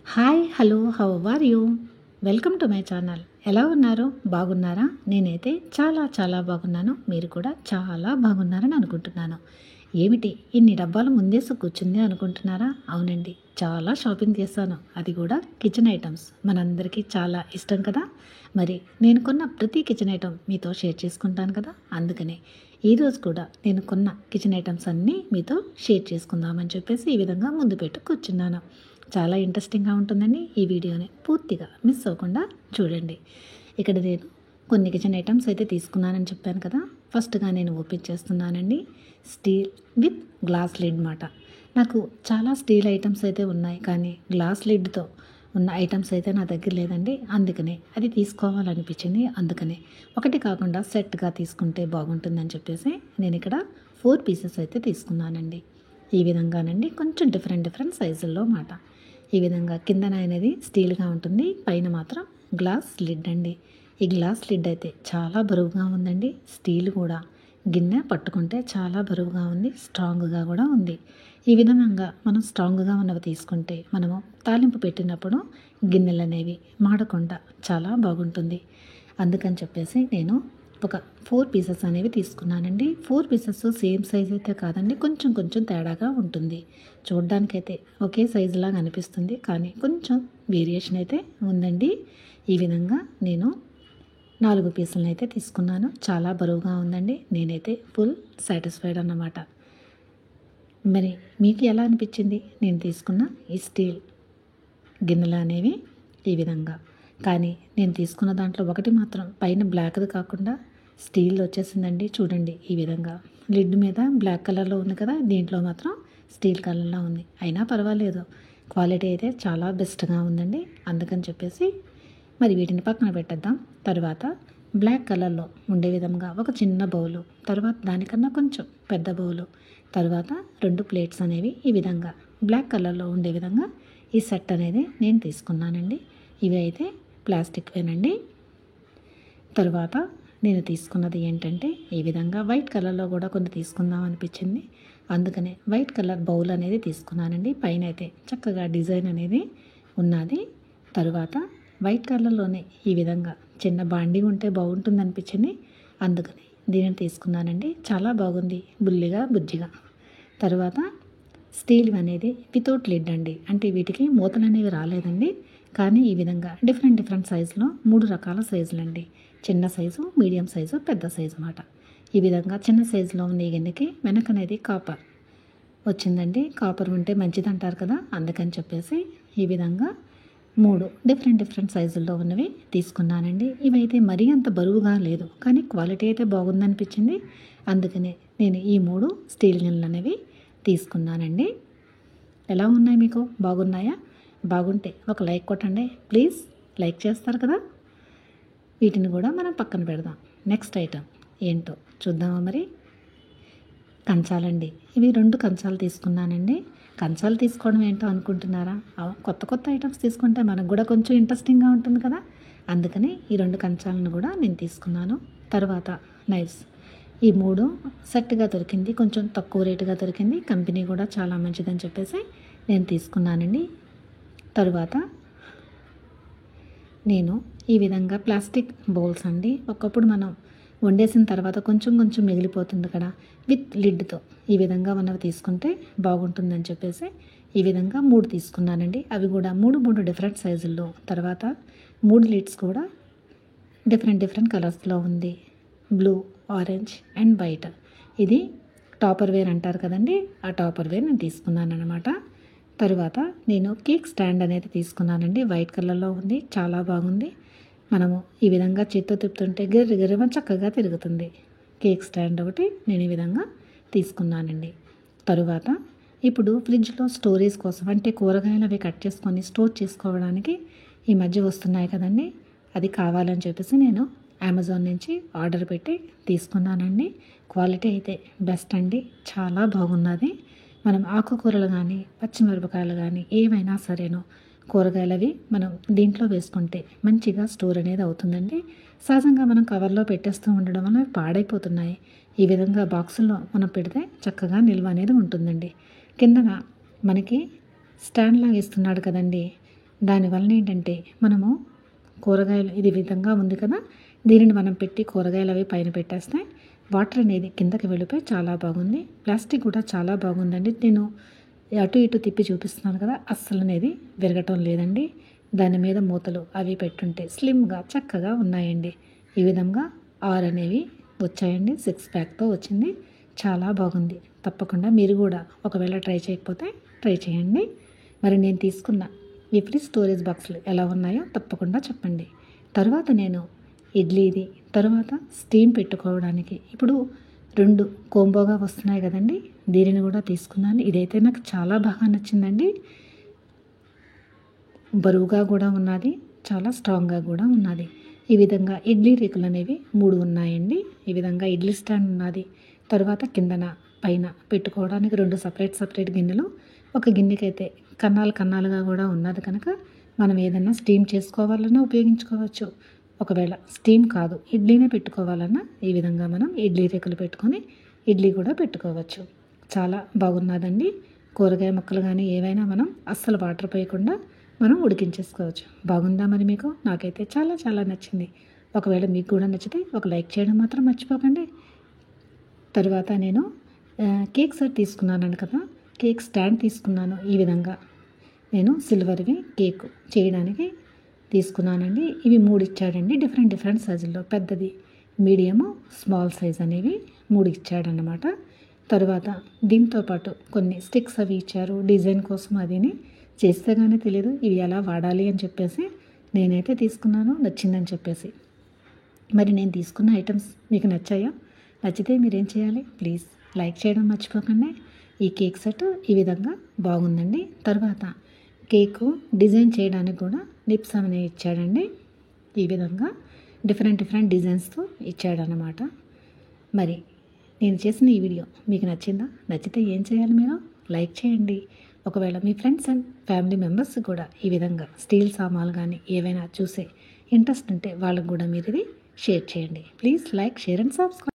Hi hello how are you? Welcome to my channel. ఎలా ఉన్నారు? బాగున్నారా? నేనైతే చాలా చాలా బాగున్నాను. మీరు కూడా చాలా బాగున్నారని అనుకుంటున్నాను. ఏమిటి ఇన్ని డబ్బాలు ముందేసి కూర్చుంది అనుకుంటున్నారా? అవునండి, చాలా షాపింగ్ చేశాను. అది కూడా కిచెన్ ఐటమ్స్ మనందరికీ చాలా ఇష్టం కదా. మరి నేను కొన్న ప్రతి కిచెన్ ఐటమ్ మీతో షేర్ చేసుకుంటాను కదా. అందుకనే ఈరోజు కూడా నేను కొన్న కిచెన్ ఐటమ్స్ అన్నీ మీతో షేర్ చేసుకుందామని చెప్పేసి ఈ విధంగా ముందు పెట్టు కూర్చున్నాను. చాలా ఇంట్రెస్టింగ్గా ఉంటుందండి. ఈ వీడియోని పూర్తిగా మిస్ అవ్వకుండా చూడండి. ఇక్కడ నేను కొన్ని కిచెన్ ఐటమ్స్ అయితే తీసుకున్నానని చెప్పాను కదా. ఫస్ట్గా నేను ఓపెన్ చేస్తున్నానండి. స్టీల్ విత్ గ్లాస్ లిడ్ మాట. నాకు చాలా స్టీల్ ఐటమ్స్ అయితే ఉన్నాయి, కానీ గ్లాస్ లిడ్తో ఉన్న ఐటమ్స్ అయితే నా దగ్గర లేదండి. అందుకనే అది తీసుకోవాలనిపించింది. అందుకనే ఒకటి కాకుండా సెట్గా తీసుకుంటే బాగుంటుందని చెప్పేసి నేను ఇక్కడ 4 పీసెస్ అయితే తీసుకున్నానండి. ఈ విధంగానండి, కొంచెం డిఫరెంట్ సైజుల్లో మాట. ఈ విధంగా కిందన అనేది స్టీల్గా ఉంటుంది, పైన మాత్రం గ్లాస్ లిడ్ అండి. ఈ గ్లాస్ లిడ్ అయితే చాలా బరువుగా ఉందండి. స్టీల్ కూడా గిన్నె పట్టుకుంటే చాలా బరువుగా ఉంది, స్ట్రాంగ్గా కూడా ఉంది. ఈ విధంగా మనం స్ట్రాంగ్గా ఉన్నవి తీసుకుంటే మనము తాలింపు పెట్టినప్పుడు గిన్నెలు అనేవి మాడకుండా చాలా బాగుంటుంది. అందుకని చెప్పేసి నేను ఒక 4 పీసెస్ అనేవి తీసుకున్నానండి. 4 పీసెస్ సేమ్ సైజ్ అయితే కాదండి, కొంచెం కొంచెం తేడాగా ఉంటుంది. చూడ్డానికైతే ఒకే సైజులాగా అనిపిస్తుంది, కానీ కొంచెం వేరియేషన్ అయితే ఉందండి. ఈ విధంగా నేను 4 పీసులను అయితే తీసుకున్నాను. చాలా బరువుగా ఉందండి. నేనైతే ఫుల్ సాటిస్ఫైడ్ అన్నమాట. మరి మీకు ఎలా అనిపించింది నేను తీసుకున్న ఈ స్టీల్ గిన్నెలు అనేవి? ఈ విధంగా కానీ నేను తీసుకున్న దాంట్లో ఒకటి మాత్రం పైన బ్లాక్ది కాకుండా స్టీల్ వచ్చేసిందండి. చూడండి, ఈ విధంగా లిడ్ మీద బ్లాక్ కలర్లో ఉంది కదా, దీంట్లో మాత్రం స్టీల్ కలర్లో ఉంది. అయినా పర్వాలేదు, క్వాలిటీ అయితే చాలా బెస్ట్గా ఉందండి. అందుకని చెప్పేసి మరి వీటిని పక్కన పెట్టేద్దాం. తర్వాత బ్లాక్ కలర్లో ఉండే విధంగా ఒక చిన్న బౌలు, తర్వాత దానికన్నా కొంచెం పెద్ద బౌలు, తర్వాత 2 ప్లేట్స్ అనేవి ఈ విధంగా బ్లాక్ కలర్లో ఉండే విధంగా ఈ సెట్ అనేది నేను తీసుకున్నానండి. ఇవి అయితే ప్లాస్టిక్వేనండి. తర్వాత నేను తీసుకున్నది ఏంటంటే ఈ విధంగా వైట్ కలర్లో కూడా కొన్ని తీసుకుందాం అనిపించింది. అందుకనే వైట్ కలర్ బౌల్ అనేది తీసుకున్నానండి. పైన అయితే చక్కగా డిజైన్ అనేది ఉన్నది. తరువాత వైట్ కలర్లోనే ఈ విధంగా చిన్న బాండీ ఉంటే బాగుంటుంది అనిపించింది. అందుకని దీనిని తీసుకున్నానండి. చాలా బాగుంది, బుల్లిగా బుజ్జిగా. తర్వాత స్టీల్ అనేది వితౌట్ లిడ్ అండి. అంటే వీటికి మూతలు అనేవి రాలేదండి. కానీ ఈ విధంగా డిఫరెంట్ సైజులో 3 రకాల సైజులండి. చిన్న సైజు, మీడియం సైజు, పెద్ద సైజు మాట. ఈ విధంగా చిన్న సైజులో ఉన్న ఈ గిన్నెకి వెనకనేది కాపర్ వచ్చిందండి. కాపర్ ఉంటే మంచిది అంటారు కదా, అందుకని చెప్పేసి ఈ విధంగా 3 డిఫరెంట్ సైజుల్లో ఉన్నవి తీసుకున్నానండి. ఇవైతే మరీ అంత బరువుగా లేదు, కానీ క్వాలిటీ అయితే బాగుందనిపించింది. అందుకనే నేను ఈ 3 స్టీల్ గిన్నెలు అనేవి తీసుకున్నానండి. ఎలా ఉన్నాయి మీకు? బాగున్నాయా? బాగుంటే ఒక లైక్ కొట్టండి ప్లీజ్. లైక్ చేస్తారు కదా. వీటిని కూడా మనం పక్కన పెడదాం. నెక్స్ట్ ఐటమ్ ఏంటో చూద్దామా మరి. కంచాలండి. ఇవి 2 కంచాలు తీసుకున్నానండి. కంచాలు తీసుకోవడం ఏంటో అనుకుంటున్నారా? కొత్త ఐటమ్స్ తీసుకుంటే మనకు కూడా కొంచెం ఇంట్రెస్టింగ్గా ఉంటుంది కదా. అందుకని ఈ 2 కంచాలను కూడా నేను తీసుకున్నాను. తర్వాత నైఫ్స్. ఈ 3 సెట్గా దొరికింది, కొంచెం తక్కువ రేటుగా దొరికింది. కంపెనీ కూడా చాలా మంచిదని చెప్పేసి నేను తీసుకున్నానండి. తరువాత నేను ఈ విధంగా ప్లాస్టిక్ బౌల్స్ అండి. ఒకప్పుడు మనం వండేసిన తర్వాత కొంచెం మిగిలిపోతుంది కదా, విత్ లిడ్తో ఈ విధంగా ఉన్నవి తీసుకుంటే బాగుంటుందని చెప్పేసి ఈ విధంగా 3 తీసుకున్నానండి. అవి కూడా 3 డిఫరెంట్ సైజుల్లో. తర్వాత 3 లిడ్స్ కూడా డిఫరెంట్ కలర్స్లో ఉంది. Blue, orange and white. ఇది టాపర్ వేర్ అంటారు కదండి, ఆ టాపర్ వేర్ నేను తీసుకున్నాను అనమాట. తరువాత నేను కేక్ స్టాండ్ అనేది తీసుకున్నానండి. వైట్ కలర్లో ఉంది, చాలా బాగుంది. మనము ఈ విధంగా చేత్తో తిప్పుతుంటే గిర్ర చక్కగా తిరుగుతుంది. కేక్ స్టాండ్ ఒకటి నేను ఈ విధంగా తీసుకున్నానండి. తరువాత ఇప్పుడు ఫ్రిడ్జ్లో స్టోరేజ్ కోసం, అంటే కూరగాయలు అవి కట్ చేసుకొని స్టోర్ చేసుకోవడానికి ఈ మధ్య వస్తున్నాయి కదండి, అది కావాలని చెప్పేసి నేను అమెజాన్ నుంచి ఆర్డర్ పెట్టి తీసుకున్నానండి. క్వాలిటీ అయితే బెస్ట్ అండి, చాలా బాగున్నది. మనం ఆకుకూరలు కానీ, పచ్చిమిరపకాయలు కానీ, ఏమైనా సరేనో కూరగాయలు అవి మనం దీంట్లో వేసుకుంటే మంచిగా స్టోర్ అనేది అవుతుందండి. సహజంగా మనం కవర్లో పెట్టేస్తూ ఉండడం వల్ల పాడైపోతున్నాయి. ఈ విధంగా బాక్సుల్లో మనం పెడితే చక్కగా నిల్వ అనేది ఉంటుందండి. కిందన మనకి స్టాండ్ లాగా ఇస్తున్నాడు కదండి, దానివల్ల ఏంటంటే మనము కూరగాయలు ఇది విధంగా ఉంది కదా, దీనిని మనం పెట్టి కూరగాయలు అవి పైన పెట్టేస్తే వాటర్ అనేది కిందకి వెళ్ళిపోయి చాలా బాగుంది. ప్లాస్టిక్ కూడా చాలా బాగుందండి. నేను అటు ఇటు తిప్పి చూపిస్తున్నాను కదా, అస్సలు అనేది విరగటం లేదండి. దాని మీద మూతలు అవి పెట్టుంటే స్లిమ్గా చక్కగా ఉన్నాయండి. ఈ విధంగా 6 అనేవి వచ్చాయండి. 6 ప్యాక్తో వచ్చింది. చాలా బాగుంది. తప్పకుండా మీరు కూడా ఒకవేళ ట్రై చేయకపోతే ట్రై చేయండి. మరి నేను తీసుకున్న ఈ ఫ్రిడ్జ్ స్టోరేజ్ బాక్సులు ఎలా ఉన్నాయో తప్పకుండా చెప్పండి. తర్వాత నేను ఇడ్లీది, తర్వాత స్టీమ్ పెట్టుకోవడానికి ఇప్పుడు 2 కోంబోగా వస్తున్నాయి కదండి, దీనిని కూడా తీసుకున్నాను. ఇదైతే నాకు చాలా బాగా నచ్చిందండి. బరువుగా కూడా ఉన్నది, చాలా స్ట్రాంగ్గా కూడా ఉన్నది. ఈ విధంగా ఇడ్లీ రేకులు అనేవి 3 ఉన్నాయండి. ఈ విధంగా ఇడ్లీ స్టాండ్ ఉన్నది. తర్వాత కిందన పైన పెట్టుకోవడానికి 2 సపరేట్ గిన్నెలు. ఒక గిన్నెకైతే కన్నాలుగా కూడా ఉన్నది కనుక మనం ఏదైనా స్టీమ్ చేసుకోవాలన్నా ఉపయోగించుకోవచ్చు. ఒకవేళ స్టీమ్ కాదు ఇడ్లీనే పెట్టుకోవాలన్నా ఈ విధంగా మనం ఇడ్లీ రేకులు పెట్టుకొని ఇడ్లీ కూడా పెట్టుకోవచ్చు. చాలా బాగున్నదండి. కూరగాయ ముక్కలు కానీ ఏవైనా మనం అస్సలు వాటర్ పోయకుండా మనం ఉడికించేసుకోవచ్చు. బాగుందా మరి మీకు? నాకైతే చాలా చాలా నచ్చింది. ఒకవేళ మీకు కూడా నచ్చితే ఒక లైక్ చేయడం మాత్రం మర్చిపోకండి. తర్వాత నేను కేక్ సెట్ తీసుకున్నాను కదా, కేక్ స్టాండ్ తీసుకున్నాను. ఈ విధంగా నేను సిల్వర్వి కేక్ చేయడానికి తీసుకున్నానండి. ఇవి 3 ఇచ్చాడండి, డిఫరెంట్ సైజుల్లో. పెద్దది, మీడియము, స్మాల్ సైజ్ అనేవి 3 ఇచ్చాడనమాట. తర్వాత దీంతోపాటు కొన్ని స్టిక్స్ అవి ఇచ్చారు డిజైన్ కోసం. అదిని చేస్తే కానీ తెలియదు ఇవి ఎలా వాడాలి అని చెప్పేసి నేనైతే తీసుకున్నాను, నచ్చిందని చెప్పేసి. మరి నేను తీసుకున్న ఐటమ్స్ మీకు నచ్చాయా? నచ్చితే మీరేం చేయాలి? ప్లీజ్ లైక్ చేయడం మర్చిపోకండి. ఈ కేక్ సెట్ ఈ విధంగా బాగుందండి. తర్వాత కేకు డిజైన్ చేయడానికి కూడా నిప్స్ అనేవి ఇచ్చాడండి. ఈ విధంగా డిఫరెంట్ డిజైన్స్తో ఇచ్చాడనమాట. మరి నేను చేసిన ఈ వీడియో మీకు నచ్చిందా? నచ్చితే ఏం చేయాలి? మీరు లైక్ చేయండి. ఒకవేళ మీ ఫ్రెండ్స్ అండ్ ఫ్యామిలీ మెంబర్స్ కూడా ఈ విధంగా స్టీల్ సామాన్లు కానీ ఏవైనా చూసే ఇంట్రెస్ట్ ఉంటే వాళ్ళకు కూడా మీరు ఇది షేర్ చేయండి. Please like, share and subscribe.